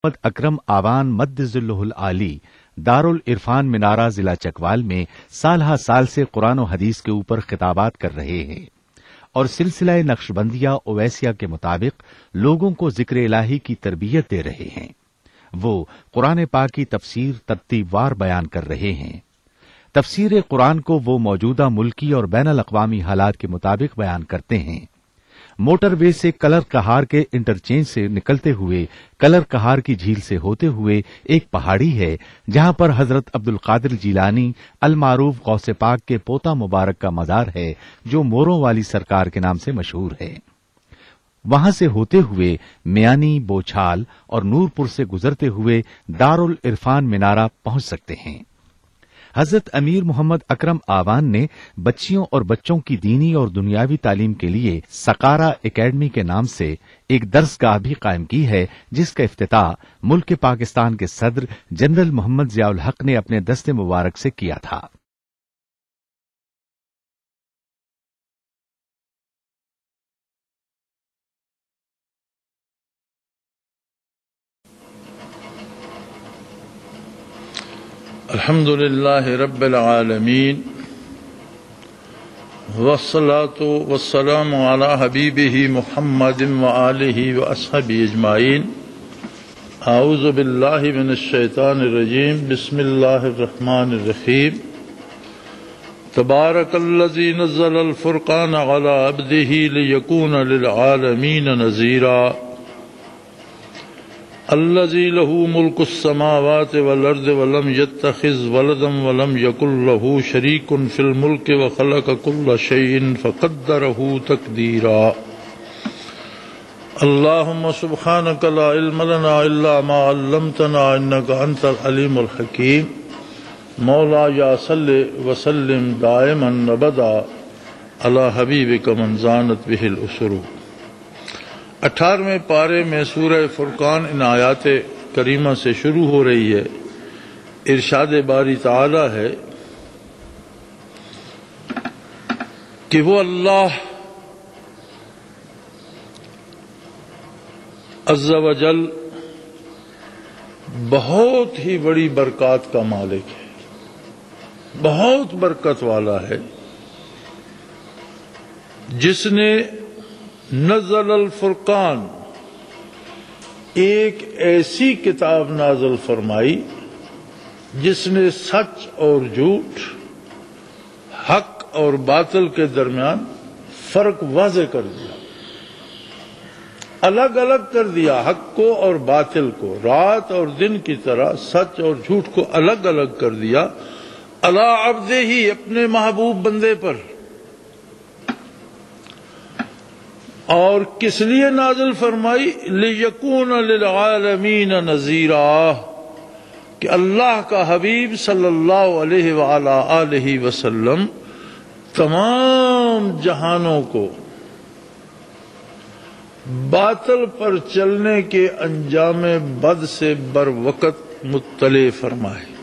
محمد اکرم آوان مد ذلہ العالی دارالعرفان منارہ ضلع چکوال میں سال ہا سال سے قرآن و حدیث کے اوپر خطابات کر رہے ہیں اور سلسلہ نقشبندیہ اویسیہ کے مطابق لوگوں کو ذکر الہی کی تربیت دے رہے ہیں۔ وہ قرآن پاک کی تفسیر ترتیب وار بیان کر رہے ہیں۔ تفسیر قرآن کو وہ موجودہ ملکی اور بین الاقوامی حالات کے مطابق بیان کرتے ہیں۔ موٹر وے سے کلر کہار کے انٹرچینج سے نکلتے ہوئے کلر کہار کی جھیل سے ہوتے ہوئے ایک پہاڑی ہے جہاں پر حضرت عبد القادر جیلانی المعروف غوث پاک کے پوتا مبارک کا مزار ہے جو موروں والی سرکار کے نام سے مشہور ہے۔ وہاں سے ہوتے ہوئے میانی، بوچھال اور نورپور سے گزرتے ہوئے دارالعرفان منارہ پہنچ سکتے ہیں۔ حضرت امیر محمد اکرم آوان نے بچیوں اور بچوں کی دینی اور دنیاوی تعلیم کے لیے سقارا اکیڈمی کے نام سے ایک درسگاہ بھی قائم کی ہے جس کا افتتاح ملک پاکستان کے صدر جنرل محمد ضیاء الحق نے اپنے دست مبارک سے کیا تھا۔ الحمد للہ رب العالمین والصلاة والسلام علی حبیبہ محمد وآلہ وأصحابہ اجمعین۔ اعوذ باللہ من الشیطان الرجیم، بسم اللہ الرحمن الرحیم۔ تبارک الذی نزل الفرقان علی عبدہ لیکون للعالمین نذیرا۔ الذي له ملك السماوات والأرض ولم يتخذ ولدا ولم يكن له شريك في الملك وخلق كل شيء فقدره تقديرا۔ اللهم سبحانك لا علم لنا إلا ما علمتنا إنك أنت العليم الحكيم۔ مولاي صل وسلم دائما أبدا على حبيبك من زانت به الأسر۔ 18ویں پارے میں سورہ فرقان ان آیات کریمہ سے شروع ہو رہی ہے۔ ارشاد باری تعالی ہے کہ وہ اللہ عز و جل بہت ہی بڑی برکات کا مالک ہے، بہت برکت والا ہے، جس نے نزل الفرقان ایک ایسی کتاب نازل فرمائی جس نے سچ اور جھوٹ، حق اور باطل کے درمیان فرق واضح کر دیا، الگ الگ کر دیا حق کو اور باطل کو، رات اور دن کی طرح سچ اور جھوٹ کو الگ الگ کر دیا۔ علی عبدہ ہی، اپنے محبوب بندے پر۔ اور کس لیے نازل فرمائی؟ لیکون للعالمین نذیرا، کہ اللہ کا حبیب صلی اللہ علیہ وآلہ آلہ وسلم تمام جہانوں کو باطل پر چلنے کے انجام بد سے بر وقت مطلع فرمائے۔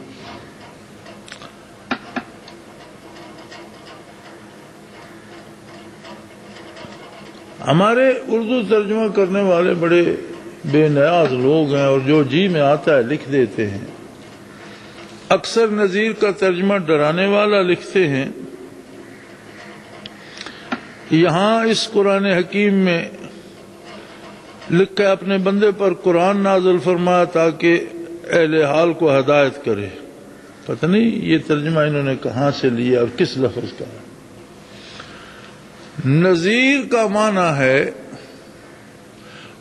ہمارے اردو ترجمہ کرنے والے بڑے بے نیاز لوگ ہیں اور جو جی میں آتا ہے لکھ دیتے ہیں۔ اکثر نذیر کا ترجمہ ڈرانے والا لکھتے ہیں۔ یہاں اس قرآن حکیم میں لکھا ہے اپنے بندے پر قرآن نازل فرمایا تاکہ اہل حال کو ہدایت کرے۔ پتہ نہیں یہ ترجمہ انہوں نے کہاں سے لیا اور کس لفظ کا ہے۔ نذیر کا معنی ہے،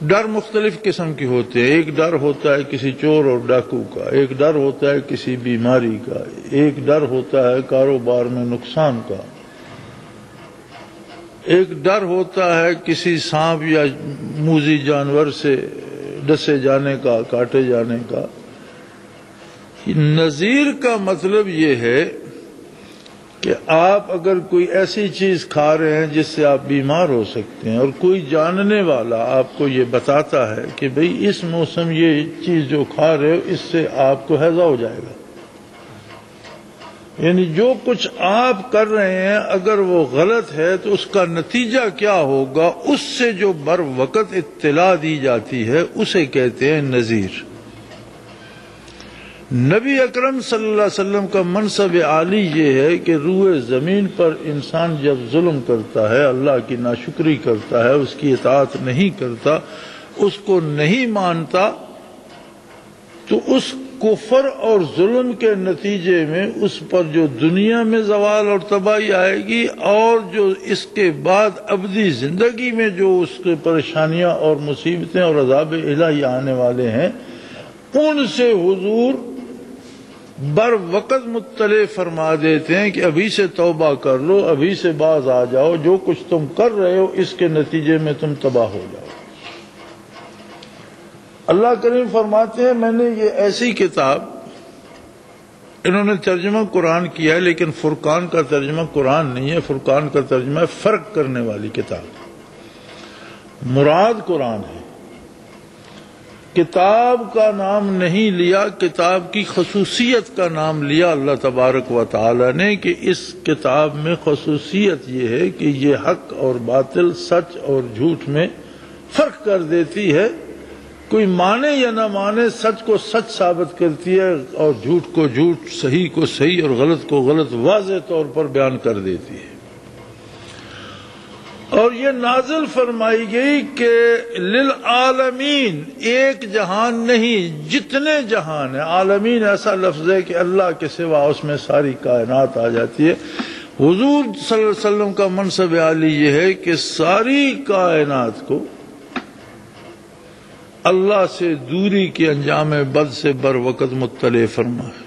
ڈر مختلف قسم کے ہوتے ہیں۔ ایک ڈر ہوتا ہے کسی چور اور ڈاکو کا، ایک ڈر ہوتا ہے کسی بیماری کا، ایک ڈر ہوتا ہے کاروبار میں نقصان کا، ایک ڈر ہوتا ہے کسی سانپ یا موذی جانور سے ڈسے جانے کا، کاٹے جانے کا۔ نذیر کا مطلب یہ ہے کہ آپ اگر کوئی ایسی چیز کھا رہے ہیں جس سے آپ بیمار ہو سکتے ہیں اور کوئی جاننے والا آپ کو یہ بتاتا ہے کہ بھئی اس موسم یہ چیز جو کھا رہے ہو اس سے آپ کو ہیضہ ہو جائے گا، یعنی جو کچھ آپ کر رہے ہیں اگر وہ غلط ہے تو اس کا نتیجہ کیا ہوگا، اس سے جو بر وقت اطلاع دی جاتی ہے اسے کہتے ہیں نذیر۔ نبی اکرم صلی اللہ علیہ وسلم کا منصب عالی یہ ہے کہ روئے زمین پر انسان جب ظلم کرتا ہے، اللہ کی ناشکری کرتا ہے، اس کی اطاعت نہیں کرتا، اس کو نہیں مانتا، تو اس کفر اور ظلم کے نتیجے میں اس پر جو دنیا میں زوال اور تباہی آئے گی، اور جو اس کے بعد ابدی زندگی میں جو اس کے پریشانیاں اور مصیبتیں اور عذاب الہی آنے والے ہیں، ان سے حضور بر وقت مطلع فرما دیتے ہیں کہ ابھی سے توبہ کر لو، ابھی سے باز آ جاؤ، جو کچھ تم کر رہے ہو اس کے نتیجے میں تم تباہ ہو جاؤ۔ اللہ کریم فرماتے ہیں میں نے یہ ایسی کتاب، انہوں نے ترجمہ قرآن کیا ہے لیکن فرقان کا ترجمہ قرآن نہیں ہے، فرقان کا ترجمہ ہے فرق کرنے والی کتاب، مراد قرآن ہے۔ کتاب کا نام نہیں لیا، کتاب کی خصوصیت کا نام لیا اللہ تبارک و تعالی نے، کہ اس کتاب میں خصوصیت یہ ہے کہ یہ حق اور باطل، سچ اور جھوٹ میں فرق کر دیتی ہے، کوئی مانے یا نہ مانے، سچ کو سچ ثابت کرتی ہے اور جھوٹ کو جھوٹ، صحیح کو صحیح اور غلط کو غلط واضح طور پر بیان کر دیتی ہے۔ اور یہ نازل فرمائی گئی کہ للعالمین، ایک جہان نہیں جتنے جہان ہیں، عالمین ایسا لفظ ہے کہ اللہ کے سوا اس میں ساری کائنات آ جاتی ہے۔ حضور صلی اللہ علیہ وسلم کا منصب عالی یہ ہے کہ ساری کائنات کو اللہ سے دوری کے انجام بد سے بر وقت مطلع فرمائے۔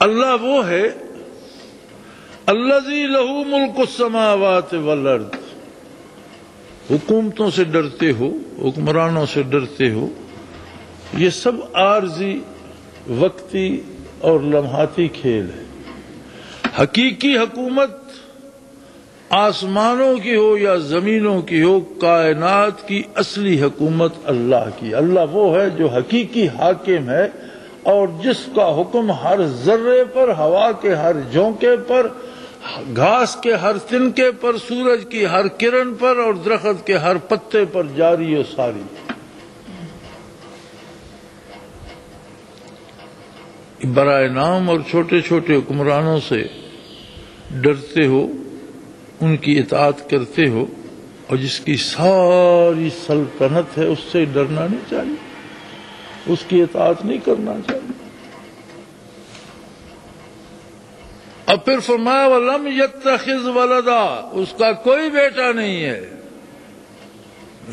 اللہ وہ ہے الذی لہ ملک السماوات والارض، حکومتوں سے ڈرتے ہو، حکمرانوں سے ڈرتے ہو، یہ سب عارضی، وقتی اور لمحاتی کھیل ہے۔ حقیقی حکومت آسمانوں کی ہو یا زمینوں کی ہو، کائنات کی اصلی حکومت اللہ کی۔ اللہ وہ ہے جو حقیقی حاکم ہے اور جس کا حکم ہر ذرے پر، ہوا کے ہر جھونکے پر، گھاس کے ہر تنکے پر، سورج کی ہر کرن پر اور درخت کے ہر پتے پر جاری و ساری۔ برائے نام اور چھوٹے چھوٹے حکمرانوں سے ڈرتے ہو، ان کی اطاعت کرتے ہو، اور جس کی ساری سلطنت ہے اس سے ڈرنا نہیں چاہیے، اس کی اطاعت نہیں کرنا چاہیے۔ اور پھر فرمایا وَلَمْ يَتَّخِذْ وَلَدًا، اس کا کوئی بیٹا نہیں ہے۔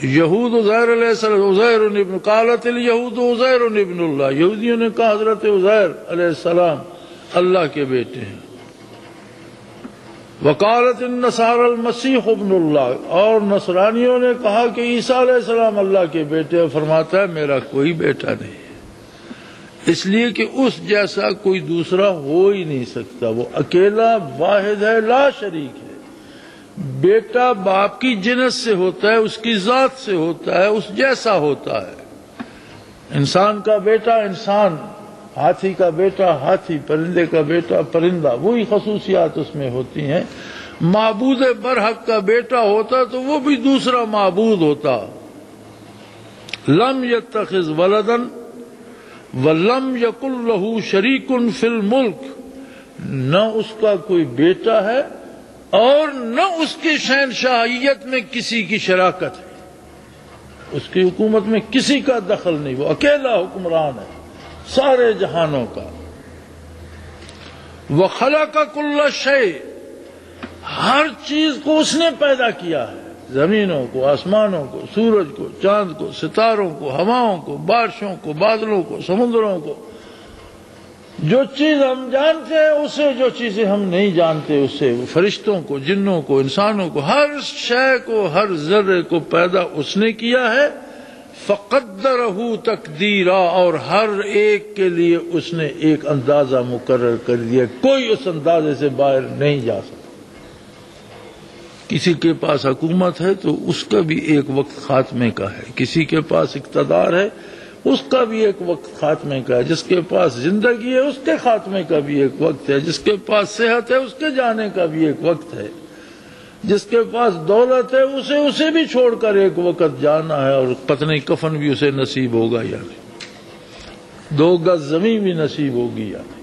یہود عزیر علیہ السلام، عزیر ابن، قالت الیہود عزیر ابن اللہ، یہودیوں نے کہا حضرت عزیر علیہ السلام اللہ کے بیٹے ہیں۔ وقالت النصارى المسیح ابن اللہ، اور نصرانیوں نے کہا کہ عیسیٰ علیہ السلام اللہ کے بیٹے ہیں۔ فرماتا ہے میرا کوئی بیٹا نہیں، اس لیے کہ اس جیسا کوئی دوسرا ہو ہی نہیں سکتا، وہ اکیلا واحد ہے، لا شریک ہے۔ بیٹا باپ کی جنس سے ہوتا ہے، اس کی ذات سے ہوتا ہے، اس جیسا ہوتا ہے۔ انسان کا بیٹا انسان، ہاتھی کا بیٹا ہاتھی، پرندے کا بیٹا پرندہ، وہی خصوصیات اس میں ہوتی ہیں۔ معبود برحق کا بیٹا ہوتا تو وہ بھی دوسرا معبود ہوتا۔ لم یتخذ ولدا ولم یکن لہ شریک فی الملک، نہ اس کا کوئی بیٹا ہے اور نہ اس کی شہنشاہیت میں کسی کی شراکت ہے، اس کی حکومت میں کسی کا دخل نہیں، وہ اکیلا حکمران ہے سارے جہانوں کا۔ وَخَلَقَ كُلَّ شَيْءٍ، ہر چیز کو اس نے پیدا کیا ہے، زمینوں کو، آسمانوں کو، سورج کو، چاند کو، ستاروں کو، ہواؤں کو، بارشوں کو، بادلوں کو، سمندروں کو۔ جو چیز ہم جانتے ہیں اسے، جو چیزیں ہم نہیں جانتے اسے، فرشتوں کو، جنوں کو، انسانوں کو، ہر شے کو، ہر ذرے کو پیدا اس نے کیا ہے۔ فَقَدَّرَهُ تَقْدِيرًا، اور ہر ایک کے لیے اس نے ایک اندازہ مقرر کر دیا، کوئی اس اندازے سے باہر نہیں جا سکتا۔ کسی کے پاس حکومت ہے تو اس کا بھی ایک وقت خاتمے کا ہے، کسی کے پاس اقتدار ہے اس کا بھی ایک وقت خاتمے کا ہے، جس کے پاس زندگی ہے اس کے خاتمے کا بھی ایک وقت ہے، جس کے پاس صحت ہے اس کے جانے کا بھی ایک وقت ہے، جس کے پاس دولت ہے اسے بھی چھوڑ کر ایک وقت جانا ہے، اور پتہ نہیں کفن بھی اسے نصیب ہوگا یا نہیں۔ 2 گز زمین بھی نصیب ہوگی یا نہیں.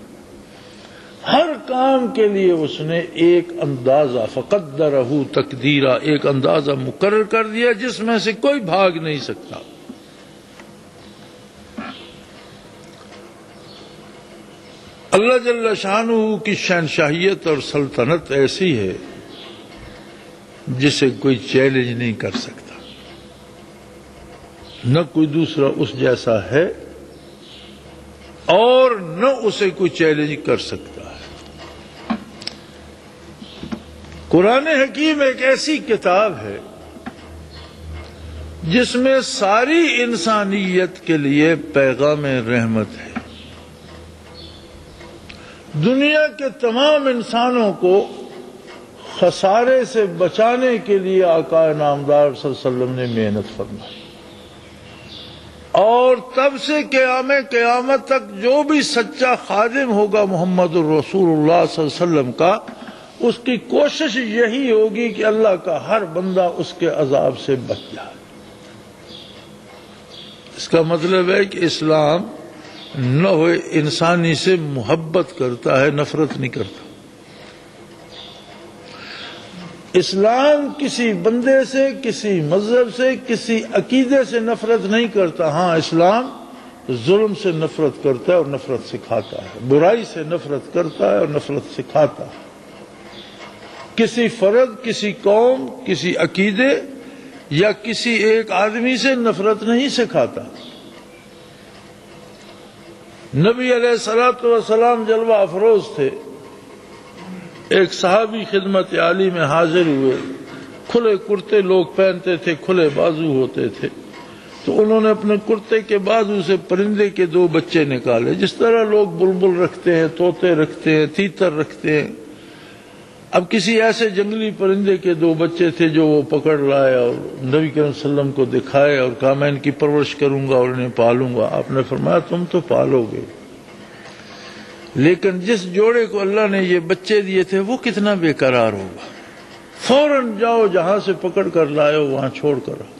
ہر کام کے لیے اس نے ایک اندازہ فقدرہ تقدیرہ، ایک اندازہ مقرر کر دیا جس میں سے کوئی بھاگ نہیں سکتا. اللہ جل شانہ کی شہنشاہیت اور سلطنت ایسی ہے جسے کوئی چیلنج نہیں کر سکتا، نہ کوئی دوسرا اس جیسا ہے اور نہ اسے کوئی چیلنج کر سکتا ہے. قرآن حکیم ایک ایسی کتاب ہے جس میں ساری انسانیت کے لیے پیغام رحمت ہے. دنیا کے تمام انسانوں کو خسارے سے بچانے کے لیے آقا نامدار صلی اللہ علیہ وسلم نے محنت فرمائی، اور تب سے قیامت تک جو بھی سچا خادم ہوگا محمد الرسول اللہ صلی اللہ علیہ وسلم کا، اس کی کوشش یہی ہوگی کہ اللہ کا ہر بندہ اس کے عذاب سے بچ جائے. اس کا مطلب ہے کہ اسلام نہ ہوئے انسانی سے محبت کرتا ہے، نفرت نہیں کرتا. اسلام کسی بندے سے، کسی مذہب سے، کسی عقیدے سے نفرت نہیں کرتا. ہاں اسلام ظلم سے نفرت کرتا ہے اور نفرت سکھاتا ہے، برائی سے نفرت کرتا ہے اور نفرت سکھاتا ہے. کسی فرد، کسی قوم، کسی عقیدے یا کسی ایک آدمی سے نفرت نہیں سکھاتا. نبی علیہ الصلوۃ والسلام جلوہ افروز تھے. ایک صحابی خدمت عالی میں حاضر ہوئے، کھلے کرتے لوگ پہنتے تھے، کھلے بازو ہوتے تھے، تو انہوں نے اپنے کرتے کے بازو سے پرندے کے 2 بچے نکالے. جس طرح لوگ بلبل رکھتے ہیں، طوطے رکھتے ہیں، تیتر رکھتے ہیں. اب کسی ایسے جنگلی پرندے کے 2 بچے تھے جو وہ پکڑ لائے اور نبی کریم صلی اللہ علیہ وسلم کو دکھائے اور کہا میں ان کی پرورش کروں گا اور انہیں پالوں گا. آپ نے فرمایا تم تو پالو گے، لیکن جس جوڑے کو اللہ نے یہ بچے دیے تھے وہ کتنا بے قرار ہوگا. فوراً جاؤ، جہاں سے پکڑ کر لائے ہو وہاں چھوڑ کر آؤ.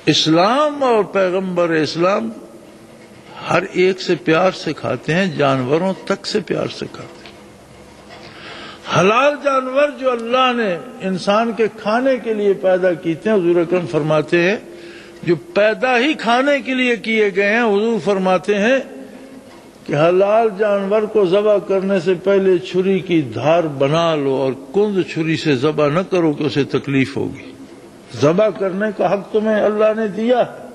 اسلام اور پیغمبر اسلام ہر ایک سے پیار سکھاتے ہیں، جانوروں تک سے پیار سکھاتے ہیں. حلال جانور جو اللہ نے انسان کے کھانے کے لیے پیدا کیتے ہیں، حضور اکرم فرماتے ہیں جو پیدا ہی کھانے کے لیے کیے گئے ہیں، حضور فرماتے ہیں کہ حلال جانور کو ذبح کرنے سے پہلے چھری کی دھار بنا لو اور کند چھری سے ذبح نہ کرو کہ اسے تکلیف ہوگی. ذبح کرنے کا حق تمہیں اللہ نے دیا ہے،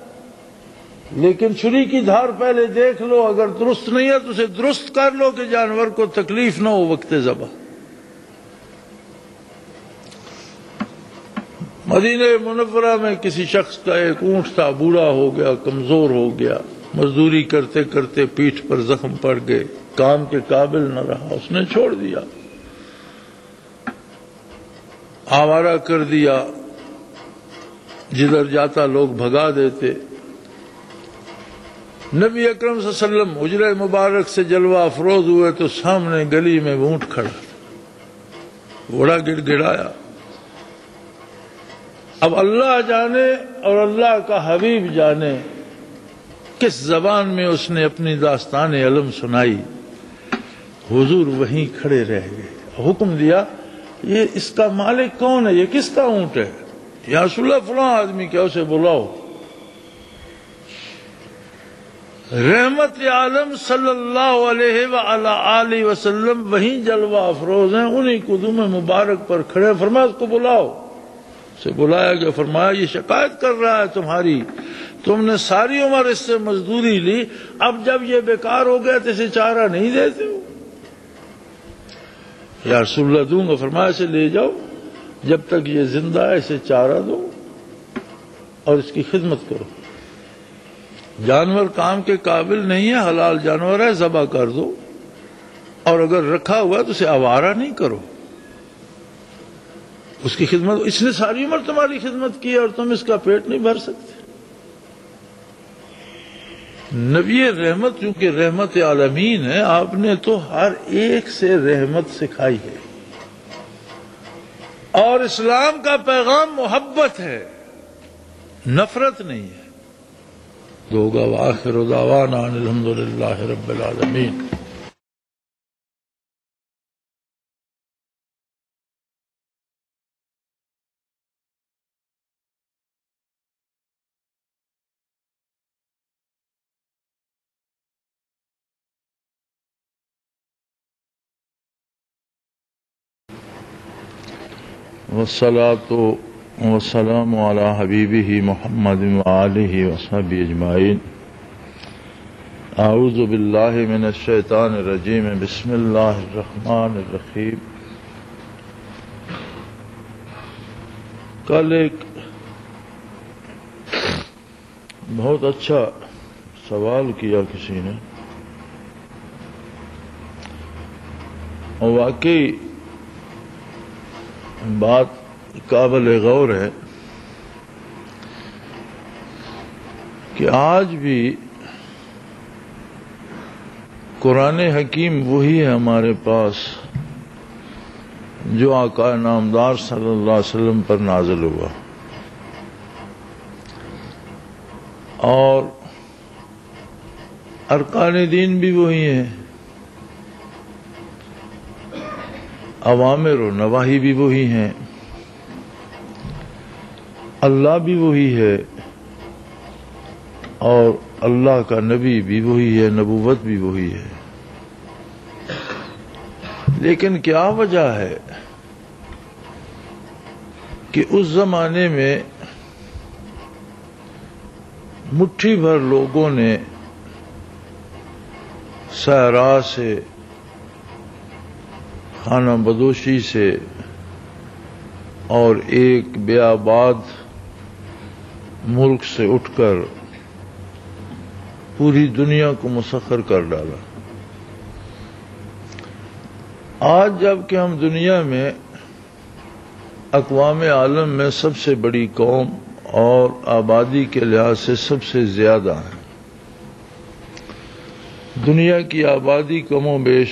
لیکن چھری کی دھار پہلے دیکھ لو، اگر درست نہیں ہے تو اسے درست کر لو کہ جانور کو تکلیف نہ ہو وقت ذبح. مدینہ منورہ میں کسی شخص کا ایک اونٹ تھا، بوڑھا ہو گیا، کمزور ہو گیا، مزدوری کرتے کرتے پیٹھ پر زخم پڑ گئے، کام کے قابل نہ رہا، اس نے چھوڑ دیا، آوارہ کر دیا، جدھر جاتا لوگ بھگا دیتے. نبی اکرم صلی اللہ علیہ وسلم حجرہ مبارک سے جلوہ افروز ہوئے تو سامنے گلی میں اونٹ کھڑا، گھوڑا گڑ گڑایا. اب اللہ جانے اور اللہ کا حبیب جانے کس زبان میں اس نے اپنی داستان علم سنائی. حضور وہیں کھڑے رہ گئے، حکم دیا یہ اس کا مالک کون ہے، یہ کس کا اونٹ ہے؟ یا رسول اللہ فلاں آدمی کیا، اسے بلاؤ. رحمت عالم صلی اللہ علیہ وآلہ وسلم وہیں جلوہ افروز ہیں، انہیں قدوم مبارک پر کھڑے. فرمایا اس کو بلاؤ. اسے بلایا گیا. فرمایا یہ شکایت کر رہا ہے تمہاری، تم نے ساری عمر اس سے مزدوری لی، اب جب یہ بیکار ہو گیا تو اسے چارہ نہیں دیتے ہو. یا رسول اللہ دوں گا. فرمایا اسے لے جاؤ، جب تک یہ زندہ ہے اسے چارہ دو اور اس کی خدمت کرو. جانور کام کے قابل نہیں ہے، حلال جانور ہے، ذبح کر دو، اور اگر رکھا ہوا ہے تو اسے آوارہ نہیں کرو، اس کی خدمت. اس نے ساری عمر تمہاری خدمت کی اور تم اس کا پیٹ نہیں بھر سکتے. نبی رحمت چونکہ رحمت عالمین ہے، آپ نے تو ہر ایک سے رحمت سکھائی ہے، اور اسلام کا پیغام محبت ہے. نفرت نہیں ہے. ہوگا وآخر دعوانا ان الحمدللہ رب العالمین. والصلاة والسلام على حبیبہ محمد وآلہ وصحبہ اجمعین. اعوذ باللہ من الشیطان الرجیم. بسم اللہ الرحمن الرحیم. کل ایک بہت اچھا سوال کیا کسی نے، اور واقعی بات قابل غور ہے کہ آج بھی قرآن حکیم وہی ہے ہمارے پاس جو آقا نامدار صلی اللہ علیہ وسلم پر نازل ہوا، اور ارکان دین بھی وہی ہیں، اوامر و نواہی بھی وہی ہیں، اللہ بھی وہی ہے اور اللہ کا نبی بھی وہی ہے، نبوت بھی وہی ہے. لیکن کیا وجہ ہے کہ اس زمانے میں مٹھی بھر لوگوں نے صحرا سے، خانہ بدوشی سے اور ایک بیاباد ملک سے اٹھ کر پوری دنیا کو مسخر کر ڈالا؟ آج جب کہ ہم دنیا میں اقوام عالم میں سب سے بڑی قوم اور آبادی کے لحاظ سے سب سے زیادہ ہیں، دنیا کی آبادی کم و بیش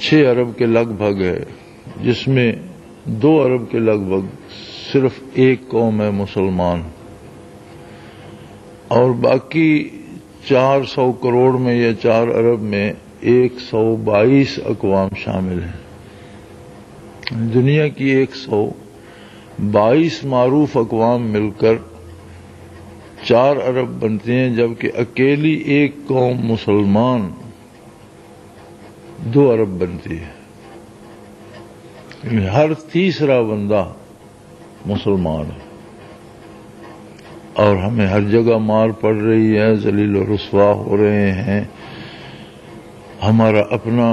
6 ارب کے لگ بھگ ہے، جس میں 2 ارب کے لگ بھگ صرف ایک قوم ہے مسلمان، اور باقی 400 کروڑ میں یا 4 ارب میں 122 اقوام شامل ہیں. دنیا کی 122 معروف اقوام مل کر 4 ارب بنتے ہیں، جبکہ اکیلی ایک قوم مسلمان 2 ارب بنتی ہے. ہر تیسرا بندہ مسلمان ہے، اور ہمیں ہر جگہ مار پڑ رہی ہے، ذلیل و رسوا ہو رہے ہیں. ہمارا اپنا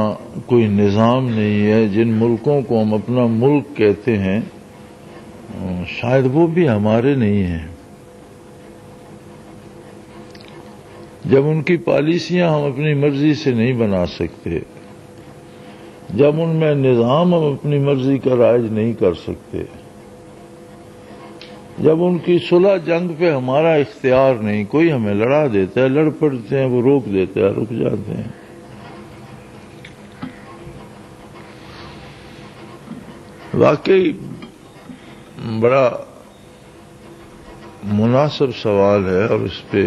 کوئی نظام نہیں ہے. جن ملکوں کو ہم اپنا ملک کہتے ہیں شاید وہ بھی ہمارے نہیں ہیں. جب ان کی پالیسیاں ہم اپنی مرضی سے نہیں بنا سکتے، جب ان میں نظام ہم اپنی مرضی کا رائج نہیں کر سکتے، جب ان کی صلح جنگ پہ ہمارا اختیار نہیں، کوئی ہمیں لڑا دیتا ہے، لڑ پڑتے ہیں، وہ روک دیتے ہیں، رک جاتے ہیں. واقعی بڑا مناسب سوال ہے، اور اس پہ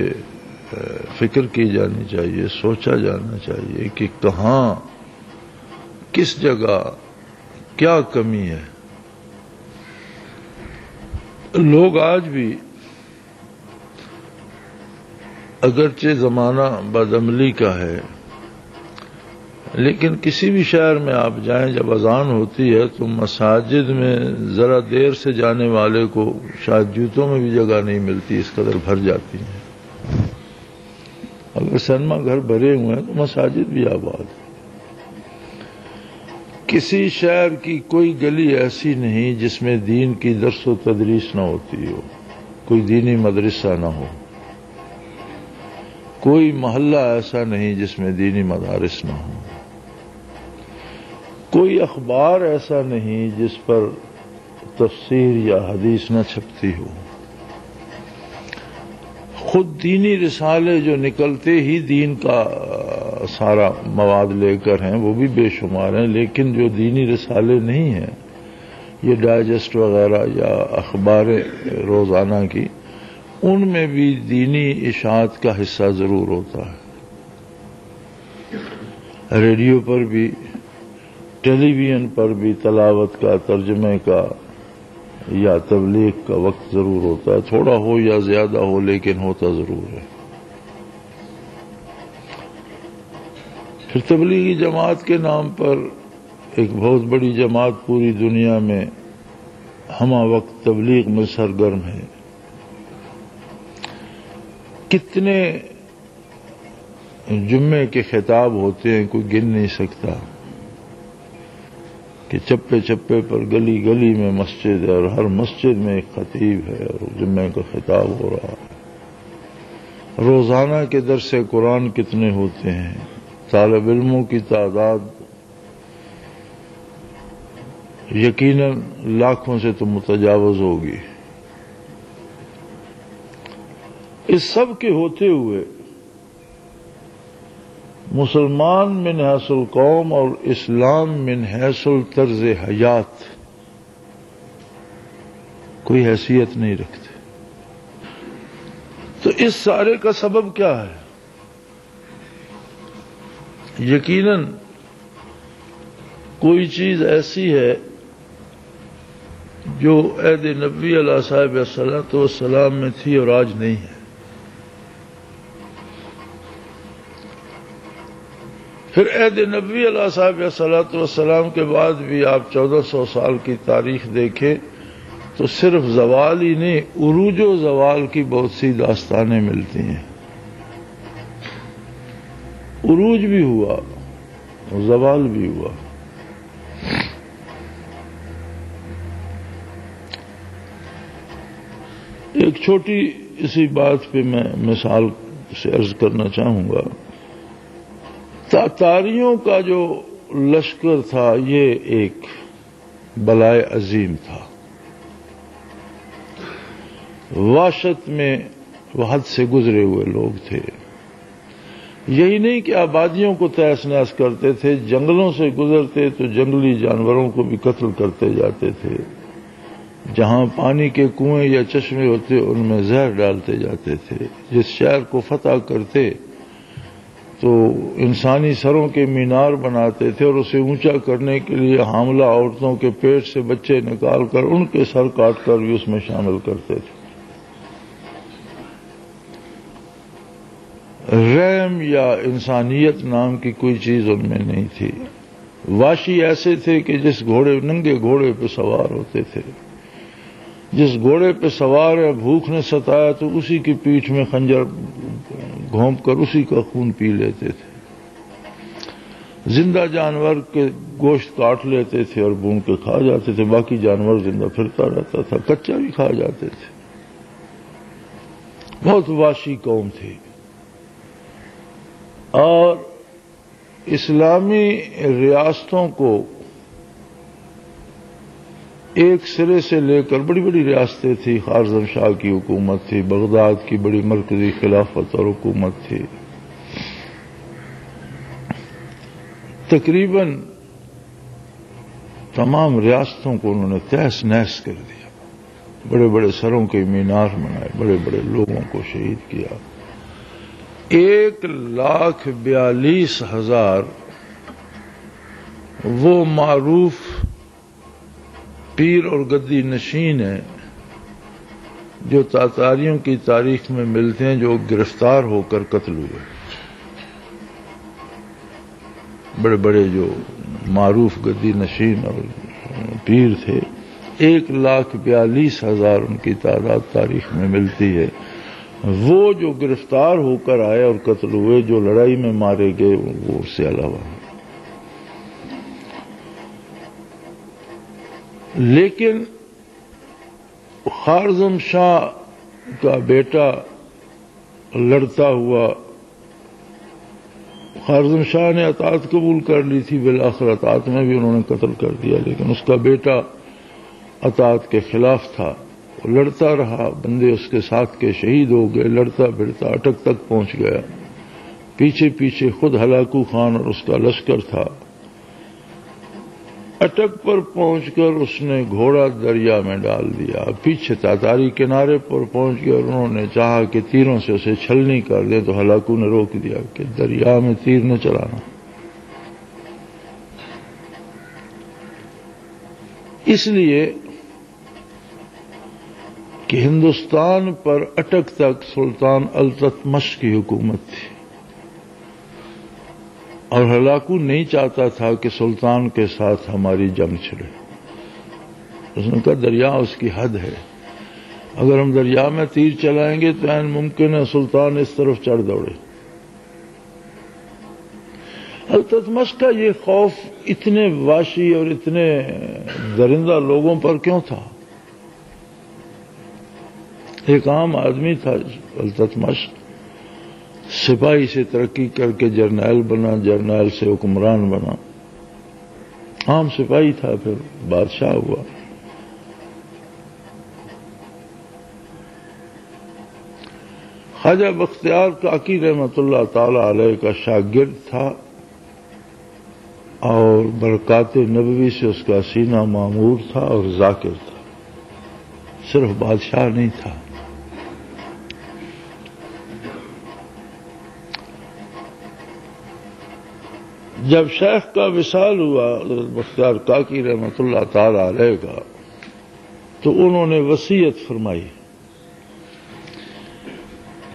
فکر کی جانی چاہیے، سوچا جانا چاہیے کہ کہاں، کس جگہ کیا کمی ہے. لوگ آج بھی اگرچہ زمانہ بدعملی کا ہے، لیکن کسی بھی شہر میں آپ جائیں، جب اذان ہوتی ہے تو مساجد میں ذرا دیر سے جانے والے کو شاید جوتوں میں بھی جگہ نہیں ملتی، اس قدر بھر جاتی ہیں. اگر سنیما گھر بھرے ہوئے ہیں تو مساجد بھی آباد ہیں. کسی شہر کی کوئی گلی ایسی نہیں جس میں دین کی درس و تدریس نہ ہوتی ہو، کوئی دینی مدرسہ نہ ہو. کوئی محلہ ایسا نہیں جس میں دینی مدارس نہ ہو. کوئی اخبار ایسا نہیں جس پر تفسیر یا حدیث نہ چھپتی ہو. خود دینی رسالے جو نکلتے ہی دین کا سارا مواد لے کر ہیں وہ بھی بے شمار ہیں، لیکن جو دینی رسالے نہیں ہیں یہ ڈائجسٹ وغیرہ یا اخباریں روزانہ کی، ان میں بھی دینی اشاعت کا حصہ ضرور ہوتا ہے۔ ریڈیو پر بھی، ٹیلی ویژن پر بھی تلاوت کا، ترجمے کا یا تبلیغ کا وقت ضرور ہوتا ہے، تھوڑا ہو یا زیادہ ہو لیکن ہوتا ضرور ہے۔ پھر تبلیغی جماعت کے نام پر ایک بہت بڑی جماعت پوری دنیا میں ہمہ وقت تبلیغ میں سرگرم ہے۔ کتنے جمعے کے خطاب ہوتے ہیں، کوئی گن نہیں سکتا، کہ چپے چپے پر، گلی گلی میں مسجد ہے، اور ہر مسجد میں ایک خطیب ہے اور جمعے کا خطاب ہو رہا ہے۔ روزانہ کے درس قرآن کتنے ہوتے ہیں، طالب علموں کی تعداد یقیناً لاکھوں سے تو متجاوز ہوگی۔ اس سب کے ہوتے ہوئے مسلمان من حیث القوم اور اسلام من حیث الطرز حیات کوئی حیثیت نہیں رکھتے۔ تو اس سارے کا سبب کیا ہے؟ یقیناً کوئی چیز ایسی ہے جو عہد نبوی علیہ صاحب الصلاۃ والسلام میں تھی اور آج نہیں ہے۔ پھر عہد نبوی علیہ صاحب الصلاۃ والسلام کے بعد بھی آپ 1400 سال کی تاریخ دیکھیں تو صرف زوال ہی نہیں، عروج و زوال کی بہت سی داستانیں ملتی ہیں۔ عروج بھی ہوا اور زوال بھی ہوا۔ ایک چھوٹی اسی بات پہ میں مثال سے عرض کرنا چاہوں گا۔ تاتاریوں کا جو لشکر تھا یہ ایک بلائے عظیم تھا، وحشت میں وہ حد سے گزرے ہوئے لوگ تھے۔ یہی نہیں کہ آبادیوں کو تہس نہس کرتے تھے، جنگلوں سے گزرتے تو جنگلی جانوروں کو بھی قتل کرتے جاتے تھے، جہاں پانی کے کنویں یا چشمے ہوتے ان میں زہر ڈالتے جاتے تھے۔ جس شہر کو فتح کرتے تو انسانی سروں کے مینار بناتے تھے اور اسے اونچا کرنے کے لیے حاملہ عورتوں کے پیٹ سے بچے نکال کر ان کے سر کاٹ کر بھی اس میں شامل کرتے تھے۔ رحم یا انسانیت نام کی کوئی چیز ان میں نہیں تھی۔ واشی ایسے تھے کہ جس ننگے گھوڑے پہ سوار ہوتے تھے، جس گھوڑے پہ سوار ہے بھوک نے ستایا تو اسی کی پیٹھ میں خنجر گھونپ کر اسی کا خون پی لیتے تھے۔ زندہ جانور کے گوشت کاٹ لیتے تھے اور بھون کے کھا جاتے تھے، باقی جانور زندہ پھرتا رہتا تھا، کچا بھی کھا جاتے تھے۔ بہت وحشی قوم تھی۔ اور اسلامی ریاستوں کو ایک سرے سے لے کر بڑی بڑی ریاستیں تھی، خوارزم شاہ کی حکومت تھی، بغداد کی بڑی مرکزی خلافت اور حکومت تھی، تقریباً تمام ریاستوں کو انہوں نے تہس نہس کر دیا، بڑے بڑے سروں کے مینار بنائے، بڑے بڑے لوگوں کو شہید کیا۔ 1,42,000 وہ معروف پیر اور گدی نشین ہیں جو تاتاریوں کی تاریخ میں ملتے ہیں، جو گرفتار ہو کر قتل ہوئے۔ بڑے بڑے جو معروف گدی نشین اور پیر تھے، 1,42,000 ان کی تعداد تاریخ میں ملتی ہے۔ وہ جو گرفتار ہو کر آئے اور قتل ہوئے، جو لڑائی میں مارے گئے، وہ اس سے علاوہ۔ لیکن خوارزم شاہ کا بیٹا لڑتا ہوا، خوارزم شاہ نے اطاعت قبول کر لی تھی، بالآخر اطاعت میں بھی انہوں نے قتل کر دیا، لیکن اس کا بیٹا اطاعت کے خلاف تھا، وہ لڑتا رہا، بندے اس کے ساتھ کے شہید ہو گئے، لڑتا بھڑتا اٹک تک پہنچ گیا، پیچھے پیچھے خود ہلاکو خان اور اس کا لشکر تھا۔ اٹک پر پہنچ کر اس نے گھوڑا دریا میں ڈال دیا. پیچھے تاتاری کنارے پر پہنچ گئے اور انہوں نے چاہا کہ تیروں سے اسے چھلنی کر دیں تو ہلاکو نے روک دیا کہ دریا میں تیر نہ چلانا. اس لیے کہ ہندوستان پر اٹک تک سلطان التتمش کی حکومت تھی اور ہلاکو نہیں چاہتا تھا کہ سلطان کے ساتھ ہماری جنگ چھڑے. اس نے کہا دریا اس کی حد ہے، اگر ہم دریا میں تیر چلائیں گے تو عین ممکن ہے سلطان اس طرف چڑھ دوڑے. التتمش کا یہ خوف اتنے وحشی اور اتنے درندہ لوگوں پر کیوں تھا؟ ایک عام آدمی تھا التتمش، سپاہی سے ترقی کر کے جرنیل بنا، جرنیل سے حکمران بنا، عام سپاہی تھا پھر بادشاہ ہوا. خواجہ بختیار کاکی رحمۃ اللہ تعالی علیہ کا شاگرد تھا اور برکات نبوی سے اس کا سینہ معمور تھا اور ذاکر تھا، صرف بادشاہ نہیں تھا. جب شیخ کا وصال ہوا بختیار کاکی رحمۃ اللہ تعالی علیہ کا تو انہوں نے وصیت فرمائی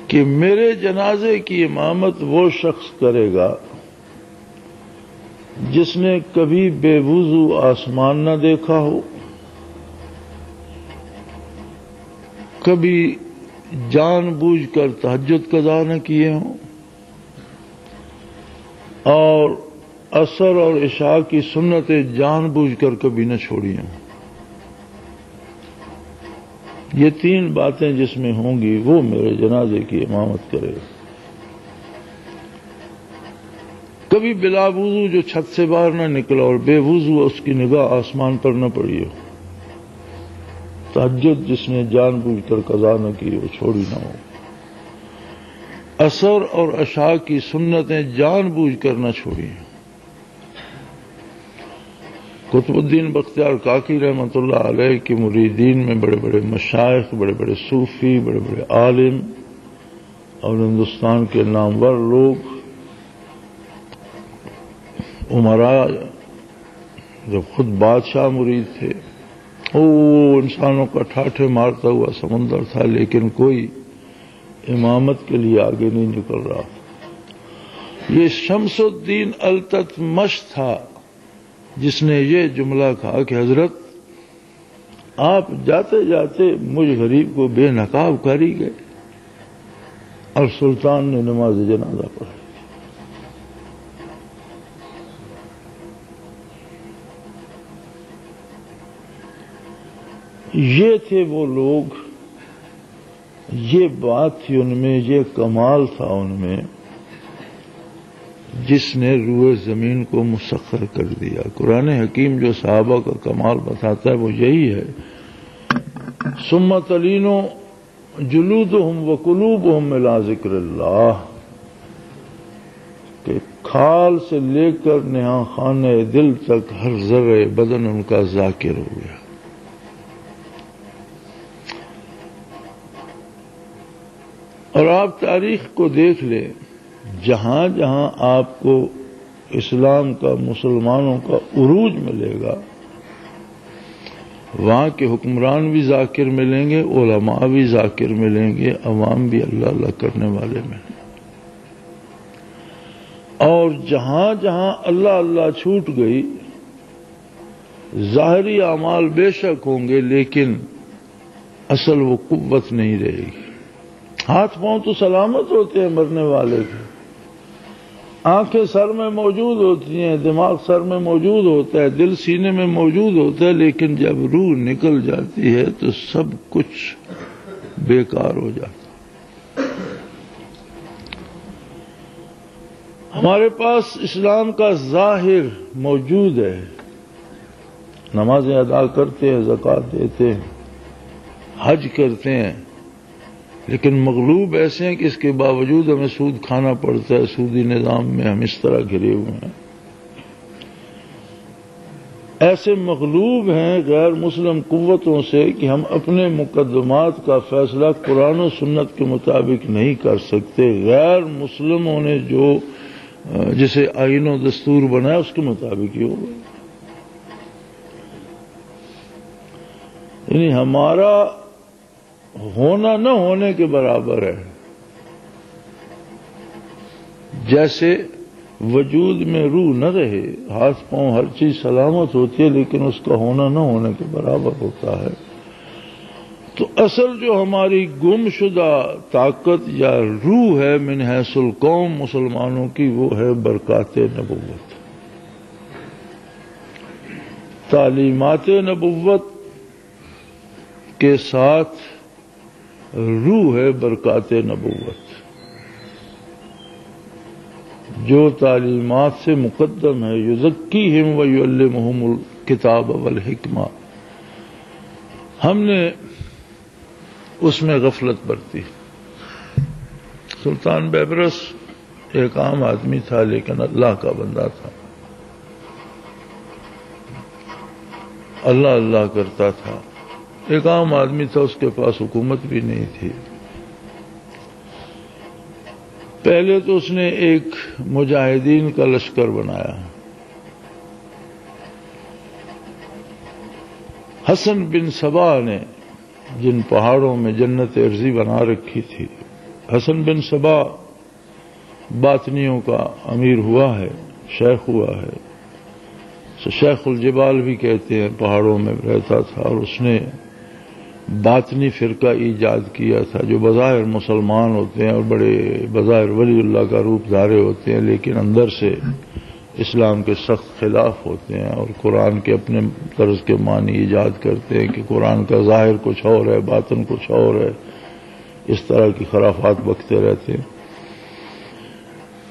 کہ میرے جنازے کی امامت وہ شخص کرے گا جس نے کبھی بے وضو آسمان نہ دیکھا ہو، کبھی جان بوجھ کر تہجد قضا نہ کیے ہوں اور عصر اور عشاء کی سنتیں جان بوجھ کر کبھی نہ چھوڑی ہوں. یہ تین باتیں جس میں ہوں گی وہ میرے جنازے کی امامت کرے گا. کبھی بلا وضو جو چھت سے باہر نہ نکلا اور بے وضو اس کی نگاہ آسمان پر نہ پڑی ہو. تہجد جس نے جان بوجھ کر قضا نہ کی وہ چھوڑی نہ ہو. عصر اور عشاء کی سنتیں جان بوجھ کر نہ چھوڑی. قطب الدین بختیار کاکی رحمۃ اللہ علیہ کی مریدین میں بڑے بڑے مشائخ، بڑے بڑے صوفی، بڑے بڑے عالم اور ہندوستان کے نامور لوگ، عمراء جب خود بادشاہ مرید تھے. وہ انسانوں کا ٹھاٹھے مارتا ہوا سمندر تھا لیکن کوئی امامت کے لیے آگے نہیں نکل رہا. یہ شمس الدین التتمش تھا جس نے یہ جملہ کہا کہ حضرت آپ جاتے جاتے مجھ غریب کو بے نقاب کر ہی گئے. اور سلطان نے نماز جنازہ پڑھی. یہ تھے وہ لوگ، یہ بات تھی ان میں، یہ کمال تھا ان میں جس نے روئے زمین کو مسخر کر دیا. قرآن حکیم جو صحابہ کا کمال بتاتا ہے وہ یہی ہے، ثم تلین جلودہم وقلوبہم الی ذکر اللہ، کہ کھال سے لے کر نہاں خانے دل تک ہر ذرے بدن ان کا ذاکر ہو گیا. اور آپ تاریخ کو دیکھ لیں، جہاں جہاں آپ کو اسلام کا، مسلمانوں کا عروج ملے گا وہاں کے حکمران بھی ذاکر ملیں گے، علماء بھی ذاکر ملیں گے، عوام بھی اللہ اللہ کرنے والے ملیں گے. اور جہاں جہاں اللہ اللہ چھوٹ گئی، ظاہری اعمال بے شک ہوں گے لیکن اصل وہ قوت نہیں رہے گی. ہاتھ پاؤں تو سلامت ہوتے ہیں مرنے والے کے، آنکھیں سر میں موجود ہوتی ہیں، دماغ سر میں موجود ہوتا ہے، دل سینے میں موجود ہوتا ہے، لیکن جب روح نکل جاتی ہے تو سب کچھ بیکار ہو جاتا. ہمارے پاس اسلام کا ظاہر موجود ہے، نمازیں ادا کرتے ہیں، زکوٰۃ دیتے ہیں، حج کرتے ہیں، لیکن مغلوب ایسے ہیں کہ اس کے باوجود ہمیں سود کھانا پڑتا ہے. سودی نظام میں ہم اس طرح گھرے ہوئے ہیں. ایسے مغلوب ہیں غیر مسلم قوتوں سے کہ ہم اپنے مقدمات کا فیصلہ قرآن و سنت کے مطابق نہیں کر سکتے، غیر مسلموں نے جو جسے آئین و دستور بنایا اس کے مطابق ہی ہوگا۔ یعنی ہمارا ہونا نہ ہونے کے برابر ہے۔ جیسے وجود میں روح نہ رہے، ہاتھ پاؤں ہر چیز سلامت ہوتی ہے، لیکن اس کا ہونا نہ ہونے کے برابر ہوتا ہے۔ تو اصل جو ہماری گم شدہ طاقت یا روح ہے من حیث القوم مسلمانوں کی، وہ ہے برکات نبوت، تعلیمات نبوت کے ساتھ روح ہے برکات نبوت، جو تعلیمات سے مقدم ہے۔ یزکیہم ویعلمہم الکتاب والحکمہ، ہم نے اس میں غفلت برتی۔ سلطان بیبرس ایک عام آدمی تھا، لیکن اللہ کا بندہ تھا، اللہ اللہ کرتا تھا۔ ایک عام آدمی تھا، اس کے پاس حکومت بھی نہیں تھی۔ پہلے تو اس نے ایک مجاہدین کا لشکر بنایا۔ حسن بن سبا نے جن پہاڑوں میں جنت ارضی بنا رکھی تھی، حسن بن سبا باطنیوں کا امیر ہوا ہے، شیخ ہوا ہے، شیخ الجبال بھی کہتے ہیں، پہاڑوں میں رہتا تھا، اور اس نے باطنی فرقہ ایجاد کیا تھا، جو بظاہر مسلمان ہوتے ہیں اور بڑے بظاہر ولی اللہ کا روپ دھارے ہوتے ہیں، لیکن اندر سے اسلام کے سخت خلاف ہوتے ہیں، اور قرآن کے اپنے طرز کے معنی ایجاد کرتے ہیں کہ قرآن کا ظاہر کچھ اور ہے، باطن کچھ اور ہے، اس طرح کی خرافات بکتے رہتے ہیں۔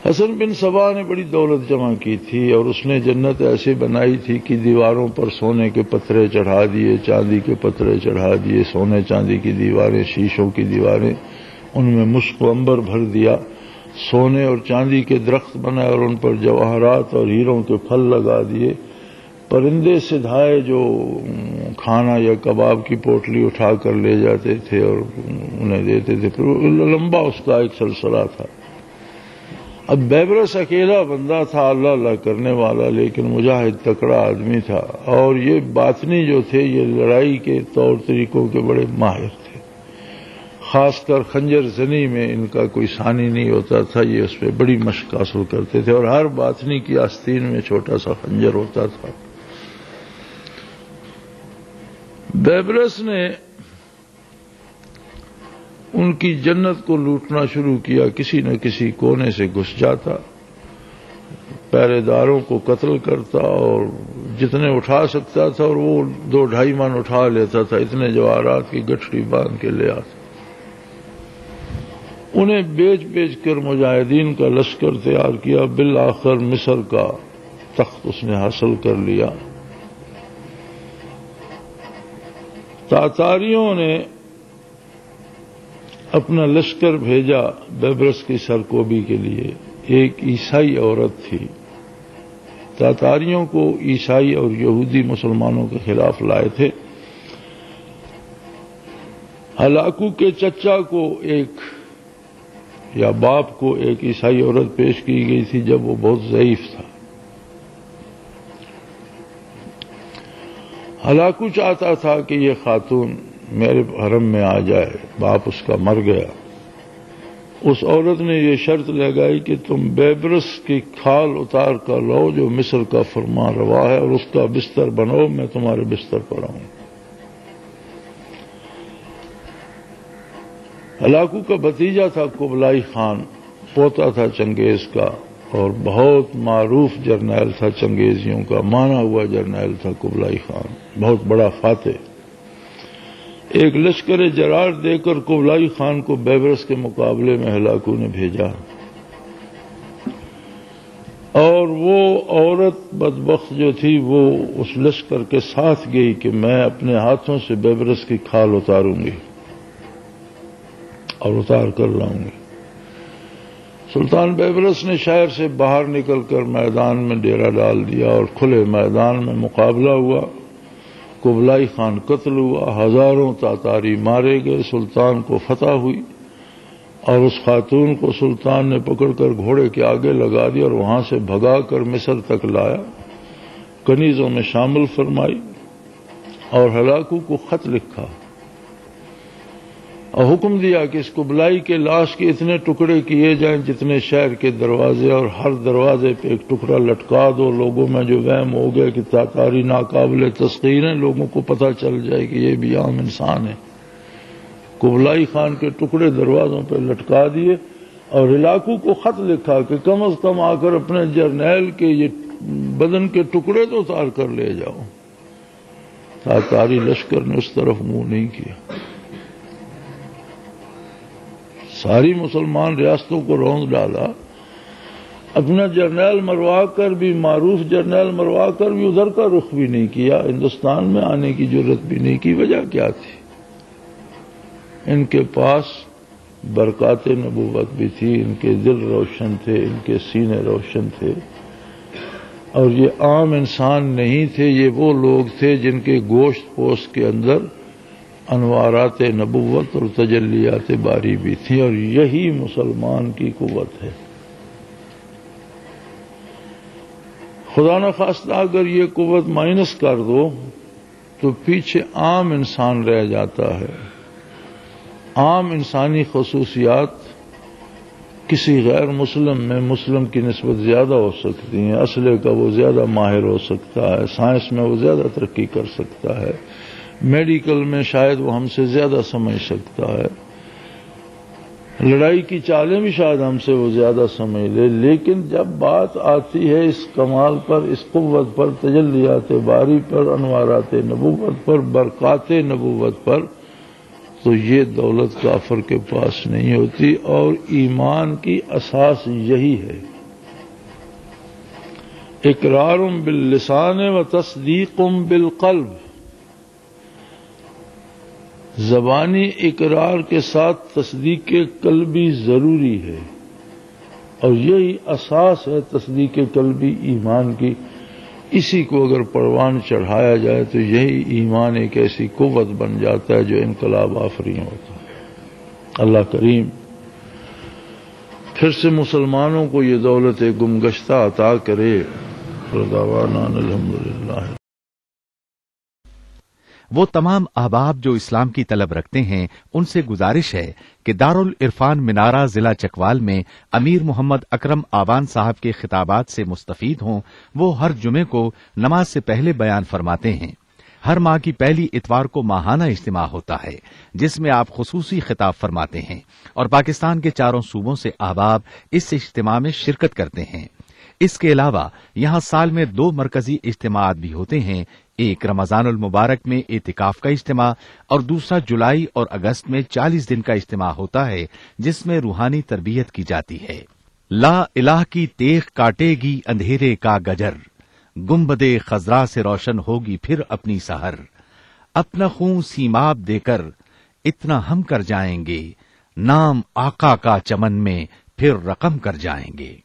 حسن بن سبا نے بڑی دولت جمع کی تھی، اور اس نے جنت ایسے بنائی تھی کہ دیواروں پر سونے کے پتھرے چڑھا دیے، چاندی کے پتھرے چڑھا دیے، سونے چاندی کی دیواریں، شیشوں کی دیواریں، ان میں مشک و عنبر بھر دیا، سونے اور چاندی کے درخت بنائے اور ان پر جواہرات اور ہیروں کے پھل لگا دیے۔ پرندے سدھائے جو کھانا یا کباب کی پوٹلی اٹھا کر لے جاتے تھے اور انہیں دیتے تھے، پھر لمبا اس کا ایک سلسلہ تھا۔ اب بیبرس اکیلا بندہ تھا، اللہ اللہ کرنے والا، لیکن مجاہد تکڑا آدمی تھا، اور یہ باطنی جو تھے یہ لڑائی کے طور طریقوں کے بڑے ماہر تھے، خاص کر خنجر زنی میں ان کا کوئی ثانی نہیں ہوتا تھا، یہ اس پہ بڑی مشق حاصل کرتے تھے، اور ہر باطنی کی آستین میں چھوٹا سا خنجر ہوتا تھا۔ بیبرس نے ان کی جنت کو لوٹنا شروع کیا، کسی نہ کسی کونے سے گھس جاتا، پہرے داروں کو قتل کرتا، اور جتنے اٹھا سکتا تھا، اور وہ 2-2.5 من اٹھا لیتا تھا، اتنے جواہرات کی گٹھڑی باندھ کے لے آتا، انہیں بیچ بیچ کر مجاہدین کا لشکر تیار کیا۔ بالآخر مصر کا تخت اس نے حاصل کر لیا۔ تاتاریوں نے اپنا لشکر بھیجا بیبرس کی سرکوبی کے لیے۔ ایک عیسائی عورت تھی، تاتاریوں کو عیسائی اور یہودی مسلمانوں کے خلاف لائے تھے۔ ہلاکو کے چچا کو یا باپ کو ایک عیسائی عورت پیش کی گئی تھی جب وہ بہت ضعیف تھا۔ ہلاکو چاہتا تھا کہ یہ خاتون میرے حرم میں آ جائے، باپ اس کا مر گیا۔ اس عورت نے یہ شرط لگائی کہ تم بیبرس کی کھال اتار کر لاؤ جو مصر کا فرمان روا ہے، اور اس کا بستر بناؤ، میں تمہارے بستر پر آؤں۔ ہلاکو کا بھتیجا تھا قبلائی خان، پوتا تھا چنگیز کا، اور بہت معروف جرنیل تھا چنگیزیوں کا، مانا ہوا جرنیل تھا قبلائی خان، بہت بڑا فاتح۔ ایک لشکر جرار دے کر قبلائی خان کو بیبرس کے مقابلے میں ہلاکو نے بھیجا، اور وہ عورت بدبخت جو تھی وہ اس لشکر کے ساتھ گئی کہ میں اپنے ہاتھوں سے بیبرس کی کھال اتاروں گی اور اتار کر لاؤں گی۔ سلطان بیبرس نے شہر سے باہر نکل کر میدان میں ڈیرا ڈال دیا اور کھلے میدان میں مقابلہ ہوا۔ قبلائی خان قتل ہوا، ہزاروں تاتاری مارے گئے، سلطان کو فتح ہوئی اور اس خاتون کو سلطان نے پکڑ کر گھوڑے کے آگے لگا دیا اور وہاں سے بھگا کر مصر تک لایا، کنیزوں میں شامل فرمائی اور ہلاکو کو خط لکھا اور حکم دیا کہ اس قبلائی کے لاش کے اتنے ٹکڑے کیے جائیں جتنے شہر کے دروازے، اور ہر دروازے پہ ایک ٹکڑا لٹکا دو۔ لوگوں میں جو وہم ہو گیا کہ تاتاری ناقابل تسخیر ہیں، لوگوں کو پتہ چل جائے کہ یہ بھی عام انسان ہے۔ قبلائی خان کے ٹکڑے دروازوں پہ لٹکا دیے اور ہلاکو کو خط لکھا کہ کم از کم آ کر اپنے جرنیل کے یہ بدن کے ٹکڑے تو اتار کر لے جاؤ۔ تاتاری لشکر نے اس طرف منہ نہیں کیا، ساری مسلمان ریاستوں کو روند ڈالا، اپنا جرنیل مروا کر بھی، معروف جرنیل مروا کر بھی ادھر کا رخ بھی نہیں کیا، ہندوستان میں آنے کی جرت بھی نہیں کی۔ وجہ کیا تھی؟ ان کے پاس برکات نبوت بھی تھی، ان کے دل روشن تھے، ان کے سینے روشن تھے، اور یہ عام انسان نہیں تھے، یہ وہ لوگ تھے جن کے گوشت پوست کے اندر انوارات نبوت اور تجلیات باری بھی تھی، اور یہی مسلمان کی قوت ہے۔ خدا نخواستہ اگر یہ قوت مائنس کر دو تو پیچھے عام انسان رہ جاتا ہے۔ عام انسانی خصوصیات کسی غیر مسلم میں مسلم کی نسبت زیادہ ہو سکتی ہیں، اسلحے کا وہ زیادہ ماہر ہو سکتا ہے، سائنس میں وہ زیادہ ترقی کر سکتا ہے، میڈیکل میں شاید وہ ہم سے زیادہ سمجھ سکتا ہے، لڑائی کی چالیں بھی شاید ہم سے وہ زیادہ سمجھ لے، لیکن جب بات آتی ہے اس کمال پر، اس قوت پر، تجلیات باری پر، انوارات نبوت پر، برکات نبوت پر، تو یہ دولت کافر کے پاس نہیں ہوتی۔ اور ایمان کی اساس یہی ہے، اقرار باللسان و تصدیق بالقلب، زبانی اقرار کے ساتھ تصدیق قلبی ضروری ہے، اور یہی اساس ہے تصدیق قلبی ایمان کی۔ اسی کو اگر پروان چڑھایا جائے تو یہی ایمان ایک ایسی قوت بن جاتا ہے جو انقلاب آفرین ہوتا ہے۔ اللہ کریم پھر سے مسلمانوں کو یہ دولت گمگشتہ عطا کرے۔ دعوانا الحمدللہ۔ وہ تمام احباب جو اسلام کی طلب رکھتے ہیں ان سے گزارش ہے کہ دارالعرفان منارہ ضلع چکوال میں امیر محمد اکرم آبان صاحب کے خطابات سے مستفید ہوں۔ وہ ہر جمعے کو نماز سے پہلے بیان فرماتے ہیں۔ ہر ماہ کی پہلی اتوار کو ماہانہ اجتماع ہوتا ہے جس میں آپ خصوصی خطاب فرماتے ہیں، اور پاکستان کے چاروں صوبوں سے احباب اس اجتماع میں شرکت کرتے ہیں۔ اس کے علاوہ یہاں سال میں 2 مرکزی اجتماعات بھی ہوتے ہیں، ایک رمضان المبارک میں اعتکاف کا اجتماع اور دوسرا جولائی اور اگست میں 40 دن کا اجتماع ہوتا ہے جس میں روحانی تربیت کی جاتی ہے۔ لا الہ کی تیغ کاٹے گی اندھیرے کا گجر، گنبد خضرا سے روشن ہوگی پھر اپنی سحر، اپنا خون سیماب دے کر اتنا ہم کر جائیں گے، نام آقا کا چمن میں پھر رقم کر جائیں گے۔